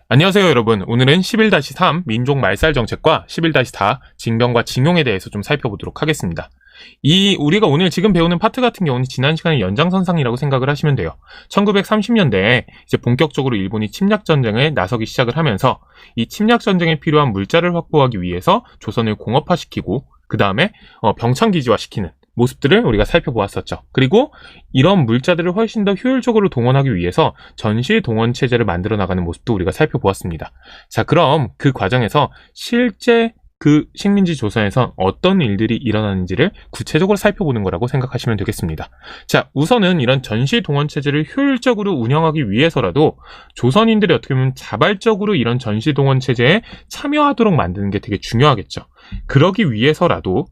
안녕하세요 여러분. 오늘은 11-3 민족 말살 정책과 11-4 징병과 징용에 대해서 좀 살펴보도록 하겠습니다. 우리가 오늘 지금 배우는 파트 같은 경우는 지난 시간의 연장선상이라고 생각을 하시면 돼요. 1930년대에 이제 본격적으로 일본이 침략전쟁에 나서기 시작을 하면서 이 침략전쟁에 필요한 물자를 확보하기 위해서 조선을 공업화시키고 그 다음에 병창기지화시키는 모습들을 우리가 살펴보았었죠. 그리고 이런 물자들을 훨씬 더 효율적으로 동원하기 위해서 전시 동원 체제를 만들어 나가는 모습도 우리가 살펴보았습니다. 자, 그럼 그 과정에서 실제 그 식민지 조선에서 어떤 일들이 일어나는지를 구체적으로 살펴보는 거라고 생각하시면 되겠습니다. 자, 우선은 이런 전시 동원 체제를 효율적으로 운영하기 위해서라도 조선인들이 어떻게 보면 자발적으로 이런 전시 동원 체제에 참여하도록 만드는 게 되게 중요하겠죠. 그러기 위해서라도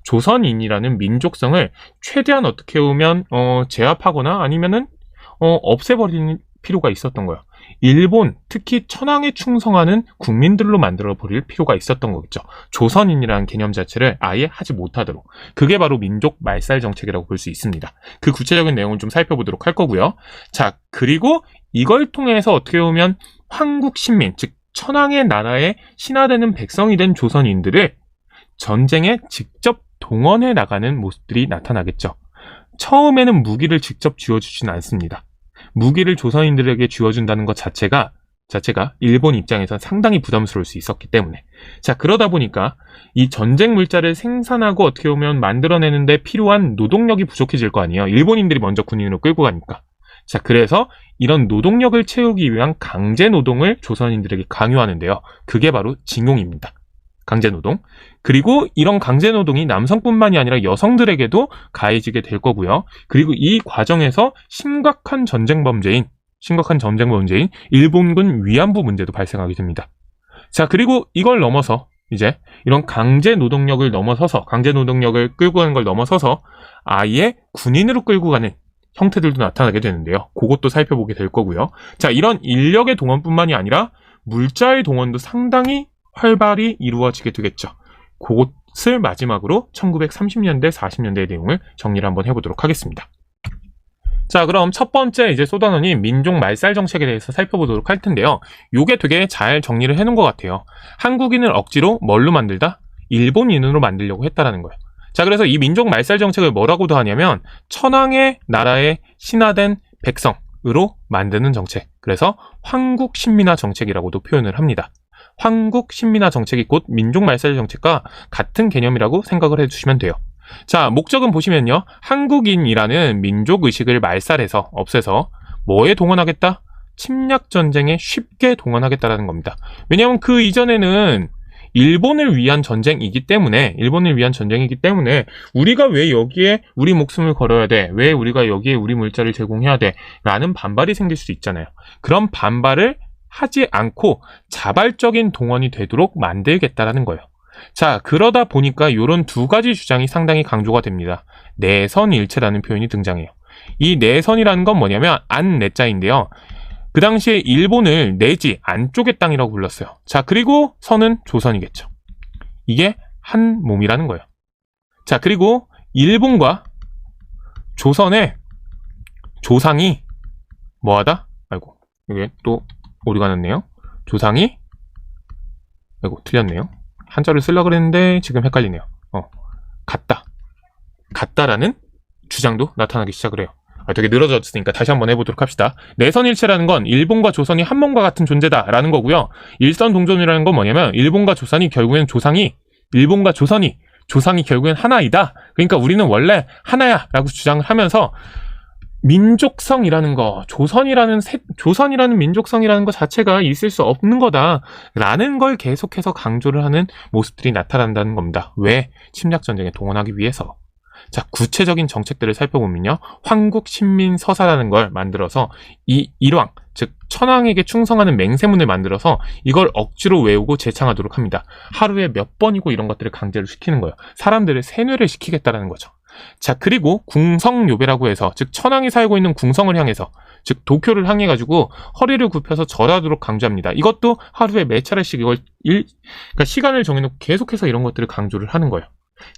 조선인이라는 민족성을 최대한 어떻게 보면 제압하거나 아니면은 없애버리는 필요가 있었던 거예요. 일본, 특히 천황에 충성하는 국민들로 만들어 버릴 필요가 있었던 거겠죠. 조선인이라는 개념 자체를 아예 하지 못하도록. 그게 바로 민족 말살 정책이라고 볼 수 있습니다. 그 구체적인 내용을 좀 살펴보도록 할 거고요. 자, 그리고 이걸 통해서 어떻게 보면 황국 신민, 즉 천황의 나라에 신하되는 백성이 된 조선인들을 전쟁에 직접 동원해 나가는 모습들이 나타나겠죠. 처음에는 무기를 직접 쥐어주지는 않습니다. 무기를 조선인들에게 쥐어준다는 것 자체가 일본 입장에서 상당히 부담스러울 수 있었기 때문에. 자, 그러다 보니까 이 전쟁 물자를 생산하고 어떻게 보면 만들어내는데 필요한 노동력이 부족해질 거 아니에요. 일본인들이 먼저 군인으로 끌고 가니까. 자, 그래서 이런 노동력을 채우기 위한 강제 노동을 조선인들에게 강요하는데요. 그게 바로 징용입니다. 강제 노동. 그리고 이런 강제 노동이 남성뿐만이 아니라 여성들에게도 가해지게 될 거고요. 그리고 이 과정에서 심각한 전쟁 범죄인 일본군 위안부 문제도 발생하게 됩니다. 자, 그리고 이걸 넘어서 이제 이런 강제 노동력을 끌고 가는 걸 넘어서서 아예 군인으로 끌고 가는 형태들도 나타나게 되는데요. 그것도 살펴보게 될 거고요. 자, 이런 인력의 동원뿐만이 아니라 물자의 동원도 상당히 활발히 이루어지게 되겠죠. 그것을 마지막으로 1930년대, 40년대의 내용을 정리를 한번 해보도록 하겠습니다. 자, 그럼 첫 번째 이제 쏟아놓은 민족 말살 정책에 대해서 살펴보도록 할 텐데요. 요게 되게 잘 정리를 해놓은 것 같아요. 한국인을 억지로 뭘로 만들다? 일본인으로 만들려고 했다라는 거예요. 자, 그래서 이 민족 말살 정책을 뭐라고도 하냐면 천황의 나라에 신하된 백성으로 만드는 정책. 그래서 황국 신민화 정책이라고도 표현을 합니다. 황국 신민화 정책이 곧 민족 말살 정책과 같은 개념이라고 생각을 해주시면 돼요. 자, 목적은 보시면요. 한국인이라는 민족 의식을 말살해서 없애서 뭐에 동원하겠다? 침략 전쟁에 쉽게 동원하겠다라는 겁니다. 왜냐하면 그 이전에는 일본을 위한 전쟁이기 때문에 우리가 왜 여기에 우리 목숨을 걸어야 돼? 왜 우리가 여기에 우리 물자를 제공해야 돼? 라는 반발이 생길 수 있잖아요. 그런 반발을 하지 않고 자발적인 동원이 되도록 만들겠다라는 거예요. 자, 그러다 보니까 이런 두 가지 주장이 상당히 강조가 됩니다. 내선일체라는 표현이 등장해요. 이 내선이라는 건 뭐냐면 안내자인데요. 그 당시에 일본을 내지 안쪽의 땅이라고 불렀어요. 자, 그리고 선은 조선이겠죠. 이게 한 몸이라는 거예요. 자, 그리고 일본과 조선의 조상이 뭐하다? 아이고, 이게 또 오류가 났네요. 조상이 틀렸네요. 한자를 쓰려고 그랬는데 지금 헷갈리네요. 같다라는 주장도 나타나기 시작을 해요. 되게 늘어졌으니까 다시 한번 해보도록 합시다. 내선일체라는 건 일본과 조선이 한 몸과 같은 존재다라는 거고요. 일선동존이라는 건 뭐냐면 일본과 조선이 결국엔 조상이 결국엔 하나이다. 그러니까 우리는 원래 하나야 라고 주장을 하면서 민족성이라는 거, 조선이라는 민족성이라는 것 자체가 있을 수 없는 거다라는 걸 계속해서 강조를 하는 모습들이 나타난다는 겁니다. 왜? 침략전쟁에 동원하기 위해서. 자, 구체적인 정책들을 살펴보면요. 황국 신민 서사라는 걸 만들어서 이 일왕, 즉 천황에게 충성하는 맹세문을 만들어서 이걸 억지로 외우고 제창하도록 합니다. 하루에 몇 번이고 이런 것들을 강제로 시키는 거예요. 사람들을 세뇌를 시키겠다라는 거죠. 자, 그리고 궁성요배라고 해서, 즉 천황이 살고 있는 궁성을 향해서, 즉 도쿄를 향해 가지고 허리를 굽혀서 절하도록 강조합니다. 이것도 하루에 몇 차례씩 그러니까 시간을 정해놓고 계속해서 이런 것들을 강조를 하는 거예요.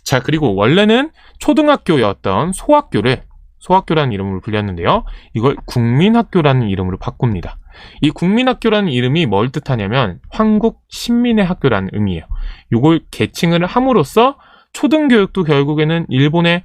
자, 그리고 원래는 초등학교였던 소학교라는 이름으로 불렸는데요. 이걸 국민학교라는 이름으로 바꿉니다. 이 국민학교라는 이름이 뭘 뜻하냐면 황국 신민의 학교라는 의미예요. 이걸 계칭을 함으로써 초등교육도 결국에는 일본의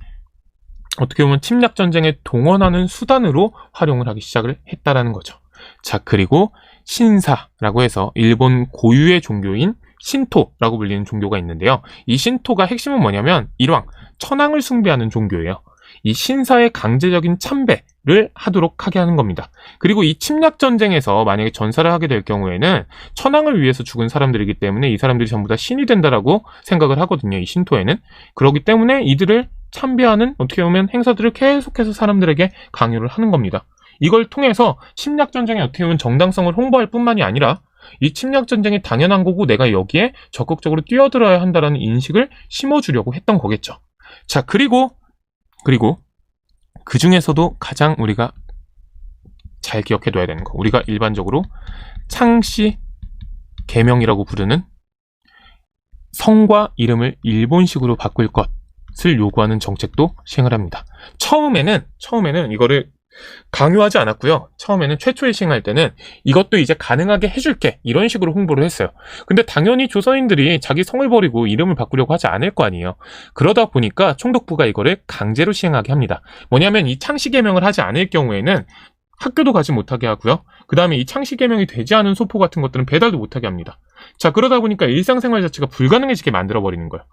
어떻게 보면 침략전쟁에 동원하는 수단으로 활용을 하기 시작을 했다라는 거죠. 자, 그리고 신사라고 해서 일본 고유의 종교인 신토라고 불리는 종교가 있는데요. 이 신토가 핵심은 뭐냐면 일왕, 천황을 숭배하는 종교예요. 이 신사의 강제적인 참배를 하도록 하게 하는 겁니다. 그리고 이 침략전쟁에서 만약에 전사를 하게 될 경우에는 천황을 위해서 죽은 사람들이기 때문에 이 사람들이 전부 다 신이 된다라고 생각을 하거든요. 이 신토에는. 그렇기 때문에 이들을 참배하는 어떻게 보면 행사들을 계속해서 사람들에게 강요를 하는 겁니다. 이걸 통해서 침략전쟁의 어떻게 보면 정당성을 홍보할 뿐만이 아니라 이 침략전쟁이 당연한 거고 내가 여기에 적극적으로 뛰어들어야 한다는 인식을 심어주려고 했던 거겠죠. 자, 그리고 그 중에서도 가장 우리가 잘 기억해둬야 되는 거, 우리가 일반적으로 창씨 계명이라고 부르는 성과 이름을 일본식으로 바꿀 것을 요구하는 정책도 시행을 합니다. 처음에는 이거를 강요하지 않았고요. 처음에는 최초에 시행할 때는 이것도 이제 가능하게 해줄게 이런 식으로 홍보를 했어요. 근데 당연히 조선인들이 자기 성을 버리고 이름을 바꾸려고 하지 않을 거 아니에요. 그러다 보니까 총독부가 이거를 강제로 시행하게 합니다. 뭐냐면 이 창씨개명을 하지 않을 경우에는 학교도 가지 못하게 하고요. 그 다음에 이 창씨개명이 되지 않은 소포 같은 것들은 배달도 못하게 합니다. 자, 그러다 보니까 일상생활 자체가 불가능해지게 만들어버리는 거예요.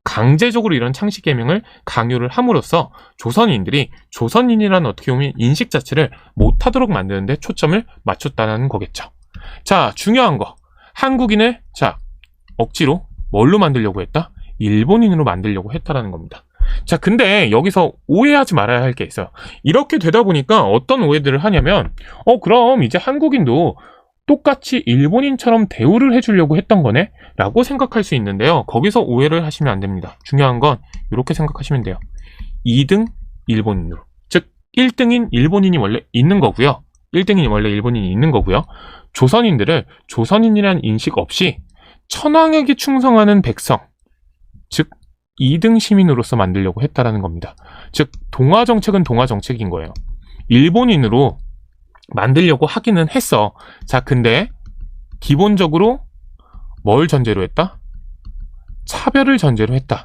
강제적으로 이런 창씨개명을 강요를 함으로써 조선인들이 조선인이라는 어떻게 보면 인식 자체를 못하도록 만드는데 초점을 맞췄다는 거겠죠. 자, 중요한 거. 한국인을 억지로 뭘로 만들려고 했다? 일본인으로 만들려고 했다라는 겁니다. 자, 근데 여기서 오해하지 말아야 할 게 있어요. 이렇게 되다 보니까 어떤 오해들을 하냐면 그럼 이제 한국인도 똑같이 일본인처럼 대우를 해주려고 했던 거네? 라고 생각할 수 있는데요. 거기서 오해를 하시면 안 됩니다. 중요한 건 이렇게 생각하시면 돼요. 2등 일본인으로. 즉 1등인 일본인이 원래 있는 거고요. 1등이 원래 일본인이 있는 거고요. 조선인들을 조선인이라는 인식 없이 천황에게 충성하는 백성, 즉 2등 시민으로서 만들려고 했다라는 겁니다. 즉 동아정책은 동아정책인 거예요. 일본인으로 만들려고 하기는 했어. 자, 근데 기본적으로 뭘 전제로 했다? 차별을 전제로 했다.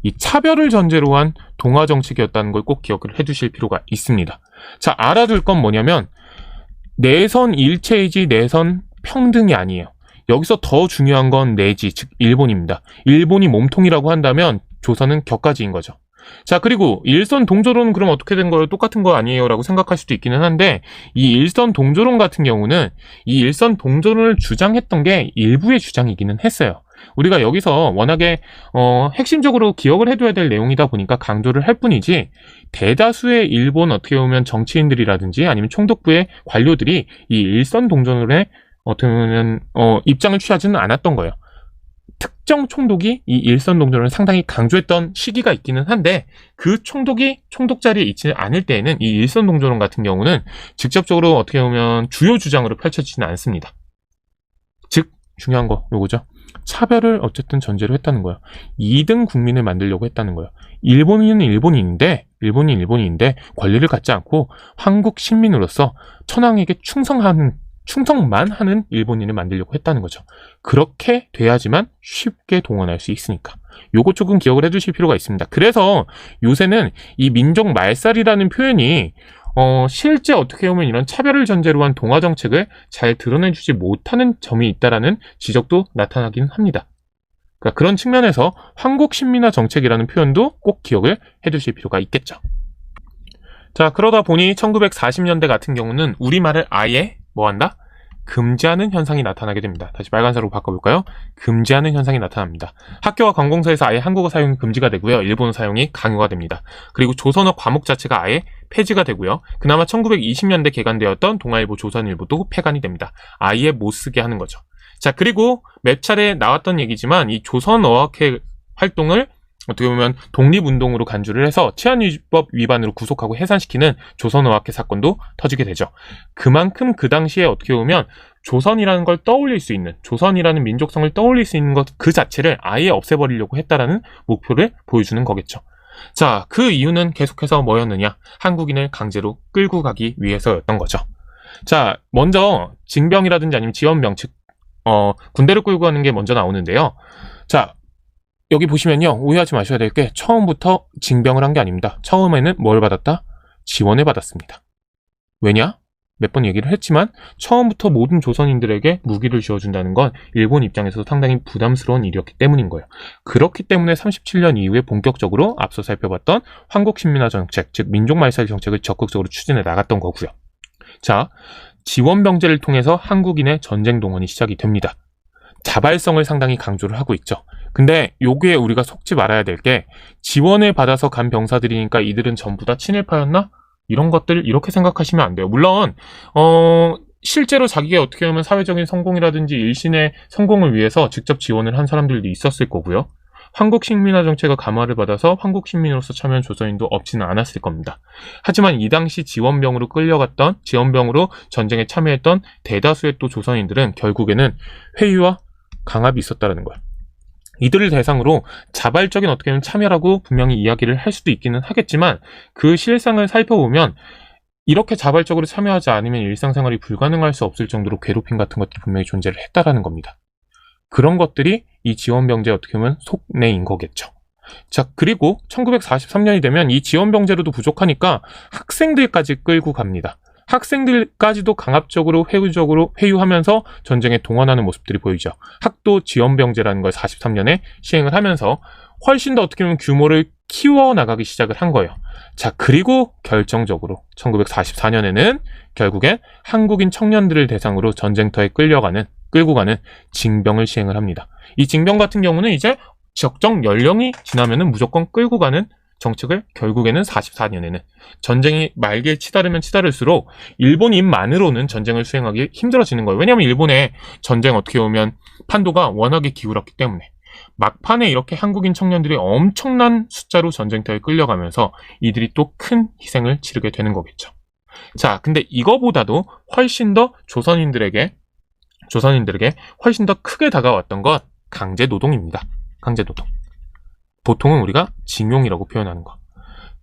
이 차별을 전제로 한 동아정책이었다는 걸 꼭 기억을 해두실 필요가 있습니다. 자, 알아둘 건 뭐냐면 내선 일체이지 내선 평등이 아니에요. 여기서 더 중요한 건 내지, 즉 일본입니다. 일본이 몸통이라고 한다면 조선은 격가지인 거죠. 자, 그리고 일선 동조론은 그럼 어떻게 된 거예요? 똑같은 거 아니에요? 라고 생각할 수도 있기는 한데 이 일선 동조론 같은 경우는 이 일선 동조론을 주장했던 게 일부의 주장이기는 했어요. 우리가 여기서 워낙에 핵심적으로 기억을 해둬야 될 내용이다 보니까 강조를 할 뿐이지 대다수의 일본 어떻게 보면 정치인들이라든지 아니면 총독부의 관료들이 이 일선 동조론에 어떻게 보면 입장을 취하지는 않았던 거예요. 특정 총독이 이 일선 동조론을 상당히 강조했던 시기가 있기는 한데 그 총독이 총독 자리에 있지 않을 때에는 이 일선 동조론 같은 경우는 직접적으로 어떻게 보면 주요 주장으로 펼쳐지지는 않습니다. 즉 중요한 거 요거죠. 차별을 어쨌든 전제로 했다는 거예요. 2등 국민을 만들려고 했다는 거예요. 일본인은 일본인인데 권리를 갖지 않고 한국 신민으로서 천황에게 충성만 하는 일본인을 만들려고 했다는 거죠. 그렇게 돼야지만 쉽게 동원할 수 있으니까. 요거 조금 기억을 해두실 필요가 있습니다. 그래서 요새는 이 민족 말살이라는 표현이 실제 어떻게 보면 이런 차별을 전제로 한 동아정책을 잘 드러내주지 못하는 점이 있다라는 지적도 나타나긴 합니다. 그러니까 그런 측면에서 황국신민화 정책이라는 표현도 꼭 기억을 해두실 필요가 있겠죠. 자, 그러다 보니 1940년대 같은 경우는 우리말을 아예 뭐한다? 금지하는 현상이 나타나게 됩니다. 다시 빨간색으로 바꿔볼까요? 금지하는 현상이 나타납니다. 학교와 관공서에서 아예 한국어 사용이 금지가 되고요. 일본어 사용이 강요가 됩니다. 그리고 조선어 과목 자체가 아예 폐지가 되고요. 그나마 1920년대 개간되었던 동아일보, 조선일보도 폐간이 됩니다. 아예 못 쓰게 하는 거죠. 자, 그리고 몇 차례 나왔던 얘기지만 이 조선어학회 활동을 어떻게 보면 독립운동으로 간주를 해서 치안유지법 위반으로 구속하고 해산시키는 조선어학회 사건도 터지게 되죠. 그만큼 그 당시에 어떻게 보면 조선이라는 걸 떠올릴 수 있는, 조선이라는 민족성을 떠올릴 수 있는 것 그 자체를 아예 없애버리려고 했다라는 목표를 보여주는 거겠죠. 자, 그 이유는 계속해서 뭐였느냐? 한국인을 강제로 끌고 가기 위해서였던 거죠. 자, 먼저 징병이라든지 아니면 지원병, 즉 군대를 끌고 가는 게 먼저 나오는데요. 자, 여기 보시면요, 오해하지 마셔야 될 게 처음부터 징병을 한 게 아닙니다. 처음에는 뭘 받았다? 지원을 받았습니다. 왜냐? 몇 번 얘기를 했지만 처음부터 모든 조선인들에게 무기를 쥐어준다는 건 일본 입장에서도 상당히 부담스러운 일이었기 때문인 거예요. 그렇기 때문에 37년 이후에 본격적으로 앞서 살펴봤던 황국신민화 정책, 즉 민족말살 정책을 적극적으로 추진해 나갔던 거고요. 자, 지원병제를 통해서 한국인의 전쟁 동원이 시작이 됩니다. 자발성을 상당히 강조를 하고 있죠. 근데 요게 우리가 속지 말아야 될 게, 지원을 받아서 간 병사들이니까 이들은 전부 다 친일파였나? 이런 것들 이렇게 생각하시면 안 돼요. 물론 실제로 자기가 어떻게 보면 사회적인 성공이라든지 일신의 성공을 위해서 직접 지원을 한 사람들도 있었을 거고요. 한국식민화 정책의 감화를 받아서 한국식민으로서 참여한 조선인도 없지는 않았을 겁니다. 하지만 이 당시 지원병으로 전쟁에 참여했던 대다수의 또 조선인들은 결국에는 회유와 강압이 있었다는 거예요. 이들을 대상으로 자발적인 어떻게 보면 참여라고 분명히 이야기를 할 수도 있기는 하겠지만, 그 실상을 살펴보면 이렇게 자발적으로 참여하지 않으면 일상생활이 불가능할 수 없을 정도로 괴롭힘 같은 것들이 분명히 존재를 했다라는 겁니다. 그런 것들이 이 지원병제의 어떻게 보면 속내인 거겠죠. 자, 그리고 1943년이 되면 이 지원병제로도 부족하니까 학생들까지 끌고 갑니다. 학생들까지도 강압적으로 회유하면서 전쟁에 동원하는 모습들이 보이죠. 학도 지원병제라는 걸 43년에 시행을 하면서 훨씬 더 어떻게 보면 규모를 키워나가기 시작을 한 거예요. 자, 그리고 결정적으로 1944년에는 결국엔 한국인 청년들을 대상으로 전쟁터에 끌고 가는 징병을 시행을 합니다. 이 징병 같은 경우는 이제 적정 연령이 지나면은 무조건 끌고 가는 정책을 결국에는 44년에는 전쟁이 말기에 치달으면 치달을수록 일본인만으로는 전쟁을 수행하기 힘들어지는 거예요. 왜냐하면 일본의 전쟁 어떻게 보면 판도가 워낙에 기울었기 때문에 막판에 이렇게 한국인 청년들이 엄청난 숫자로 전쟁터에 끌려가면서 이들이 또 큰 희생을 치르게 되는 거겠죠. 자, 근데 이거보다도 훨씬 더 조선인들에게 훨씬 더 크게 다가왔던 건 강제 노동입니다. 강제 노동. 보통은 우리가 징용이라고 표현하는 거.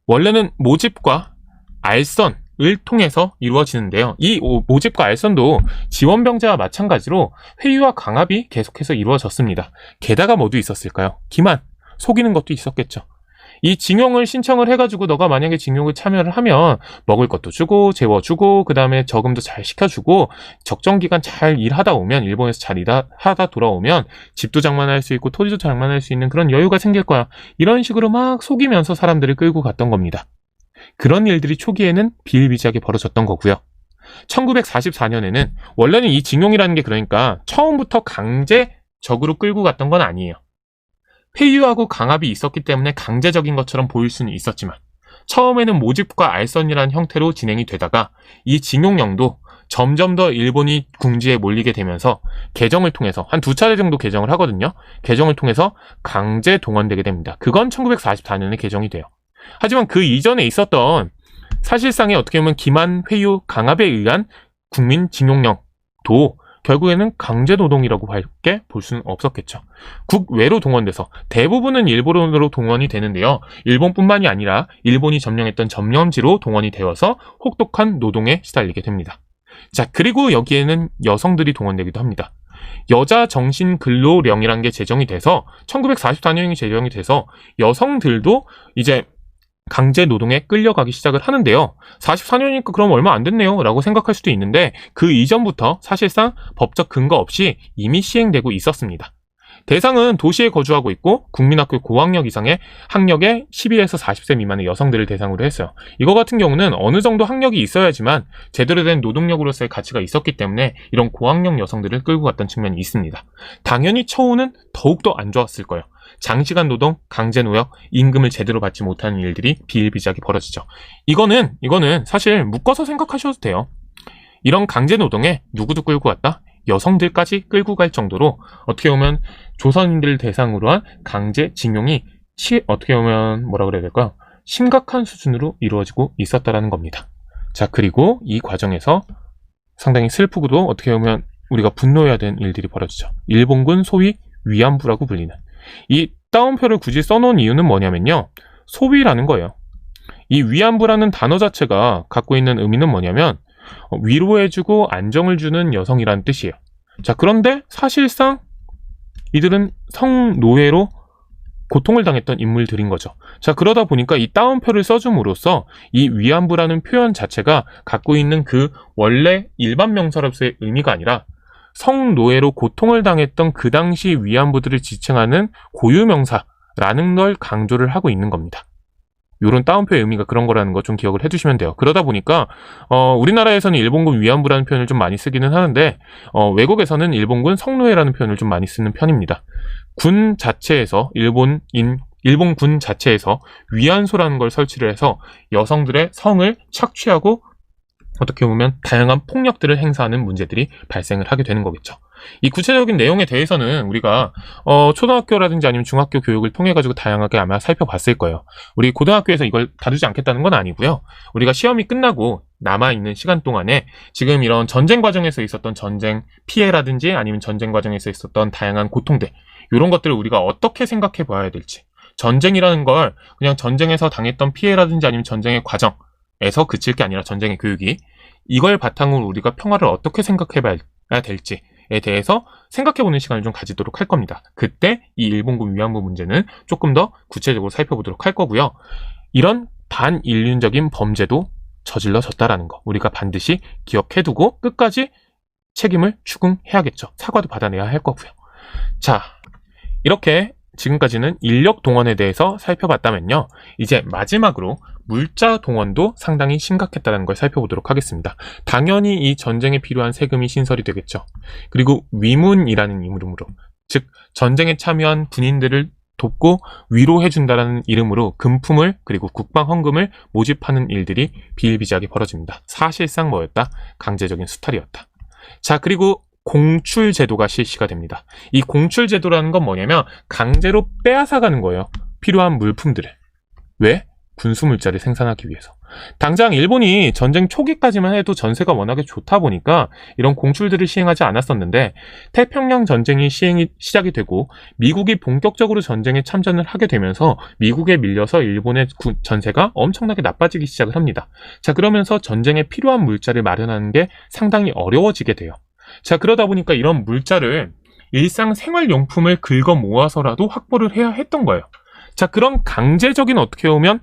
원래는 모집과 알선을 통해서 이루어지는데요. 이 모집과 알선도 지원병제와 마찬가지로 회유와 강압이 계속해서 이루어졌습니다. 게다가 뭐도 있었을까요? 기만, 속이는 것도 있었겠죠. 이 징용을 신청을 해가지고 너가 만약에 징용을 참여를 하면 먹을 것도 주고 재워주고 그 다음에 저금도 잘 시켜주고 적정 기간 잘 일하다 오면, 일본에서 잘 일하다 돌아오면 집도 장만할 수 있고 토지도 장만할 수 있는 그런 여유가 생길 거야. 이런 식으로 막 속이면서 사람들을 끌고 갔던 겁니다. 그런 일들이 초기에는 비일비재하게 벌어졌던 거고요. 1944년에는 원래는 이 징용이라는 게 그러니까 처음부터 강제적으로 끌고 갔던 건 아니에요. 회유하고 강압이 있었기 때문에 강제적인 것처럼 보일 수는 있었지만 처음에는 모집과 알선이라는 형태로 진행이 되다가 이 징용령도 점점 더 일본이 궁지에 몰리게 되면서 개정을 통해서 한 2차례 정도 개정을 하거든요. 개정을 통해서 강제 동원되게 됩니다. 그건 1944년에 개정이 돼요. 하지만 그 이전에 있었던 사실상의 어떻게 보면 기만, 회유, 강압에 의한 국민 징용령도 결국에는 강제노동이라고 밖에 볼 수는 없었겠죠. 국외로 동원돼서 대부분은 일본으로 동원이 되는데요. 일본뿐만이 아니라 일본이 점령했던 점령지로 동원이 되어서 혹독한 노동에 시달리게 됩니다. 자, 그리고 여기에는 여성들이 동원되기도 합니다. 여자 정신근로령이라는 게 제정이 돼서 1944년이 제정이 돼서 여성들도 이제 강제 노동에 끌려가기 시작을 하는데요. 44년이니까 그럼 얼마 안 됐네요 라고 생각할 수도 있는데 그 이전부터 사실상 법적 근거 없이 이미 시행되고 있었습니다. 대상은 도시에 거주하고 있고 국민학교 고학력 이상의 학력의 12에서 40세 미만의 여성들을 대상으로 했어요. 이거 같은 경우는 어느 정도 학력이 있어야지만 제대로 된 노동력으로서의 가치가 있었기 때문에 이런 고학력 여성들을 끌고 갔던 측면이 있습니다. 당연히 처우는 더욱더 안 좋았을 거예요. 장시간 노동, 강제노역, 임금을 제대로 받지 못하는 일들이 비일비재하게 벌어지죠. 이거는 사실 묶어서 생각하셔도 돼요. 이런 강제노동에 누구도 끌고 갔다? 여성들까지 끌고 갈 정도로 어떻게 보면 조선인들을 대상으로 한 강제징용이 어떻게 보면 뭐라 그래야 될까요? 심각한 수준으로 이루어지고 있었다라는 겁니다. 자, 그리고 이 과정에서 상당히 슬프고도 어떻게 보면 우리가 분노해야 되는 일들이 벌어지죠. 일본군 소위 위안부라고 불리는 이 따옴표를 굳이 써놓은 이유는 뭐냐면요. 소위라는 거예요. 이 위안부라는 단어 자체가 갖고 있는 의미는 뭐냐면 위로해주고 안정을 주는 여성이라는 뜻이에요. 자, 그런데 사실상 이들은 성노예로 고통을 당했던 인물들인 거죠. 자, 그러다 보니까 이 따옴표를 써줌으로써 이 위안부라는 표현 자체가 갖고 있는 그 원래 일반 명사로서의 의미가 아니라 성노예로 고통을 당했던 그 당시 위안부들을 지칭하는 고유명사라는 걸 강조를 하고 있는 겁니다. 요런 따옴표의 의미가 그런 거라는 거 좀 기억을 해두시면 돼요. 그러다 보니까 우리나라에서는 일본군 위안부라는 표현을 좀 많이 쓰기는 하는데 외국에서는 일본군 성노예라는 표현을 좀 많이 쓰는 편입니다. 군 자체에서 일본 군 자체에서 위안소라는 걸 설치를 해서 여성들의 성을 착취하고 어떻게 보면 다양한 폭력들을 행사하는 문제들이 발생을 하게 되는 거겠죠. 이 구체적인 내용에 대해서는 우리가 초등학교라든지 아니면 중학교 교육을 통해 가지고 다양하게 아마 살펴봤을 거예요. 우리 고등학교에서 이걸 다루지 않겠다는 건 아니고요. 우리가 시험이 끝나고 남아있는 시간 동안에 지금 이런 전쟁 과정에서 있었던 전쟁 피해라든지 아니면 전쟁 과정에서 있었던 다양한 고통들, 이런 것들을 우리가 어떻게 생각해 봐야 될지, 전쟁이라는 걸 그냥 전쟁에서 당했던 피해라든지 아니면 전쟁의 과정에서 그칠 게 아니라 전쟁의 교육이, 이걸 바탕으로 우리가 평화를 어떻게 생각해 봐야 될지에 대해서 생각해보는 시간을 좀 가지도록 할 겁니다. 그때 이 일본군 위안부 문제는 조금 더 구체적으로 살펴보도록 할 거고요. 이런 반인륜적인 범죄도 저질러졌다라는 거 우리가 반드시 기억해두고 끝까지 책임을 추궁해야겠죠. 사과도 받아내야 할 거고요. 자, 이렇게 지금까지는 인력 동원에 대해서 살펴봤다면요. 이제 마지막으로 물자 동원도 상당히 심각했다는 걸 살펴보도록 하겠습니다. 당연히 이 전쟁에 필요한 세금이 신설이 되겠죠. 그리고 위문이라는 이름으로, 즉 전쟁에 참여한 군인들을 돕고 위로해준다는 이름으로 금품을 그리고 국방 헌금을 모집하는 일들이 비일비재하게 벌어집니다. 사실상 뭐였다? 강제적인 수탈이었다. 자, 그리고 공출 제도가 실시가 됩니다. 이 공출 제도라는 건 뭐냐면 강제로 빼앗아가는 거예요. 필요한 물품들을. 왜? 군수물자를 생산하기 위해서. 당장 일본이 전쟁 초기까지만 해도 전세가 워낙에 좋다 보니까 이런 공출들을 시행하지 않았었는데, 태평양 전쟁이 시작이 되고 미국이 본격적으로 전쟁에 참전을 하게 되면서 미국에 밀려서 일본의 전세가 엄청나게 나빠지기 시작을 합니다. 자, 그러면서 전쟁에 필요한 물자를 마련하는 게 상당히 어려워지게 돼요. 자, 그러다 보니까 이런 물자를 일상생활용품을 긁어 모아서라도 확보를 해야 했던 거예요. 자, 그런 강제적인 어떻게 보면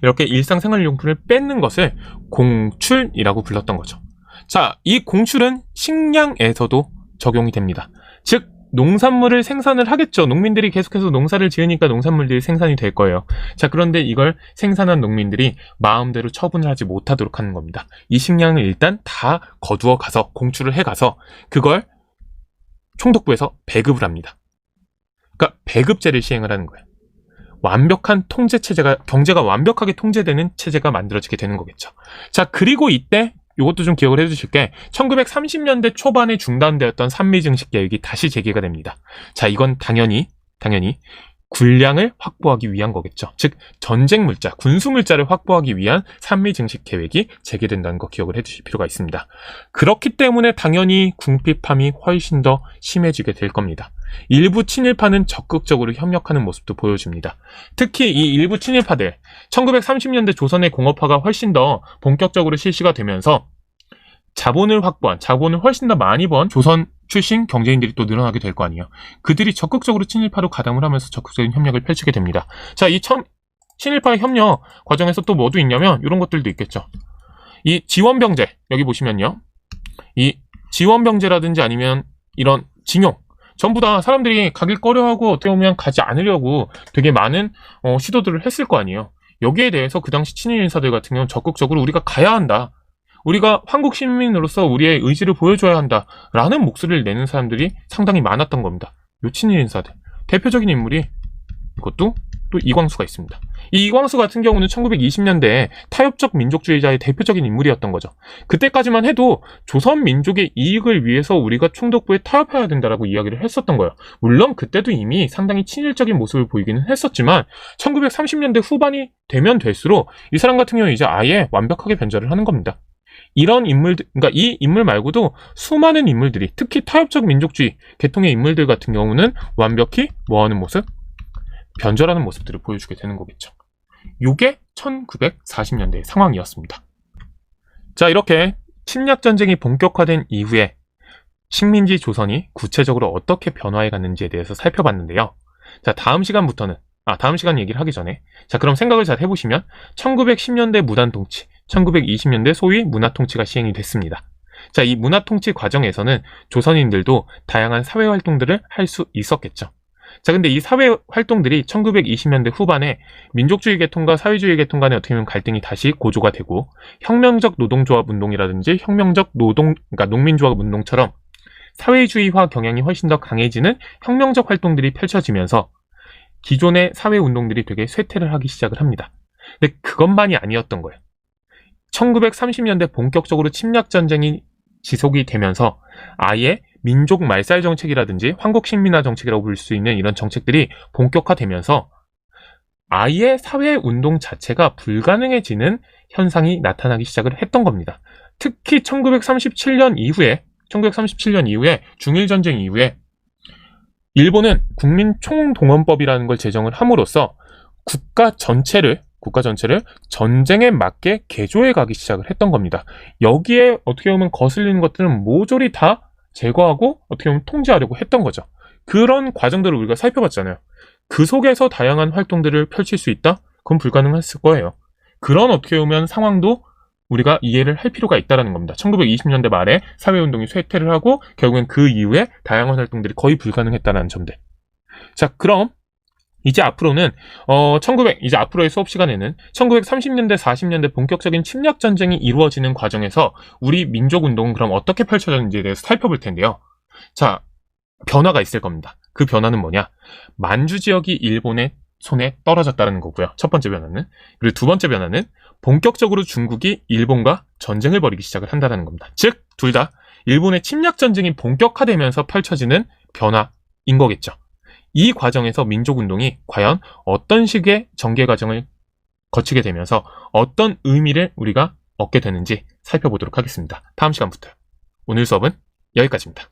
이렇게 일상생활용품을 뺏는 것을 공출이라고 불렀던 거죠. 자, 이 공출은 식량에서도 적용이 됩니다. 즉, 농산물을 생산을 하겠죠. 농민들이 계속해서 농사를 지으니까 농산물들이 생산이 될 거예요. 자, 그런데 이걸 생산한 농민들이 마음대로 처분을 하지 못하도록 하는 겁니다. 이 식량을 일단 다 거두어 가서 공출을 해가서 그걸 총독부에서 배급을 합니다. 그러니까 배급제를 시행을 하는 거예요. 완벽한 통제 체제가, 경제가 완벽하게 통제되는 체제가 만들어지게 되는 거겠죠. 자, 그리고 이때 이것도 좀 기억을 해주실 게 1930년대 초반에 중단되었던 산미증식 계획이 다시 재개가 됩니다. 자, 이건 당연히 군량을 확보하기 위한 거겠죠. 즉 전쟁 물자, 군수 물자를 확보하기 위한 산미증식 계획이 재개된다는 거 기억을 해주실 필요가 있습니다. 그렇기 때문에 당연히 궁핍함이 훨씬 더 심해지게 될 겁니다. 일부 친일파는 적극적으로 협력하는 모습도 보여줍니다. 특히 이 일부 친일파들, 1930년대 조선의 공업화가 훨씬 더 본격적으로 실시가 되면서 자본을 훨씬 더 많이 번 조선 출신 경제인들이 또 늘어나게 될 거 아니에요. 그들이 적극적으로 친일파로 가담을 하면서 적극적인 협력을 펼치게 됩니다. 자, 이 친일파 협력 과정에서 또 뭐도 있냐면 이런 것들도 있겠죠. 이 지원병제, 여기 보시면요. 이 지원병제라든지 아니면 이런 징용, 전부 다 사람들이 가길 꺼려하고 어떻게 보면 가지 않으려고 되게 많은 시도들을 했을 거 아니에요. 여기에 대해서 그 당시 친일 인사들 같은 경우는 적극적으로 우리가 가야 한다. 우리가 한국 시민으로서 우리의 의지를 보여줘야 한다. 라는 목소리를 내는 사람들이 상당히 많았던 겁니다. 요 친일 인사들. 대표적인 인물이 이것도 또 이광수가 있습니다. 이 이광수 같은 경우는 1920년대에 타협적 민족주의자의 대표적인 인물이었던 거죠. 그때까지만 해도 조선 민족의 이익을 위해서 우리가 총독부에 타협해야 된다라고 이야기를 했었던 거예요. 물론 그때도 이미 상당히 친일적인 모습을 보이기는 했었지만 1930년대 후반이 되면 될수록 이 사람 같은 경우는 이제 아예 완벽하게 변절을 하는 겁니다. 이런 인물들, 그러니까 이 인물 말고도 수많은 인물들이, 특히 타협적 민족주의 계통의 인물들 같은 경우는 완벽히 뭐하는 모습? 변절하는 모습들을 보여주게 되는 거겠죠. 요게 1940년대의 상황이었습니다. 자, 이렇게 침략전쟁이 본격화된 이후에 식민지 조선이 구체적으로 어떻게 변화해 갔는지에 대해서 살펴봤는데요. 자, 다음 시간 얘기를 하기 전에, 자, 그럼 생각을 잘 해보시면 1910년대 무단통치, 1920년대 소위 문화통치가 시행이 됐습니다. 자, 이 문화통치 과정에서는 조선인들도 다양한 사회활동들을 할 수 있었겠죠. 자, 근데 이 사회활동들이 1920년대 후반에 민족주의 계통과 사회주의 계통 간의 어떻게 보면 갈등이 다시 고조가 되고, 혁명적 노동조합 운동이라든지 그러니까 농민조합 운동처럼 사회주의화 경향이 훨씬 더 강해지는 혁명적 활동들이 펼쳐지면서 기존의 사회운동들이 되게 쇠퇴를 하기 시작을 합니다. 근데 그것만이 아니었던 거예요. 1930년대 본격적으로 침략전쟁이 지속이 되면서 아예 민족 말살 정책이라든지 황국식민화 정책이라고 부를 수 있는 이런 정책들이 본격화되면서 아예 사회운동 자체가 불가능해지는 현상이 나타나기 시작을 했던 겁니다. 특히 1937년 이후에 중일전쟁 이후에 일본은 국민총동원법이라는 걸 제정을 함으로써 국가 전체를 전쟁에 맞게 개조해 가기 시작을 했던 겁니다. 여기에 어떻게 보면 거슬리는 것들은 모조리 다 제거하고 어떻게 보면 통제하려고 했던 거죠. 그런 과정들을 우리가 살펴봤잖아요. 그 속에서 다양한 활동들을 펼칠 수 있다? 그건 불가능했을 거예요. 그런 어떻게 보면 상황도 우리가 이해를 할 필요가 있다는 겁니다. 1920년대 말에 사회운동이 쇠퇴를 하고 결국엔 그 이후에 다양한 활동들이 거의 불가능했다는 점들. 자, 그럼 이제 앞으로는 이제 앞으로의 수업 시간에는 1930년대, 40년대 본격적인 침략 전쟁이 이루어지는 과정에서 우리 민족 운동은 그럼 어떻게 펼쳐졌는지에 대해서 살펴볼 텐데요. 자, 변화가 있을 겁니다. 그 변화는 뭐냐? 만주 지역이 일본의 손에 떨어졌다는 거고요. 첫 번째 변화는. 그리고 두 번째 변화는 본격적으로 중국이 일본과 전쟁을 벌이기 시작을 한다는 겁니다. 즉, 둘 다 일본의 침략 전쟁이 본격화되면서 펼쳐지는 변화인 거겠죠. 이 과정에서 민족운동이 과연 어떤 식의 전개 과정을 거치게 되면서 어떤 의미를 우리가 얻게 되는지 살펴보도록 하겠습니다. 다음 시간부터요. 오늘 수업은 여기까지입니다.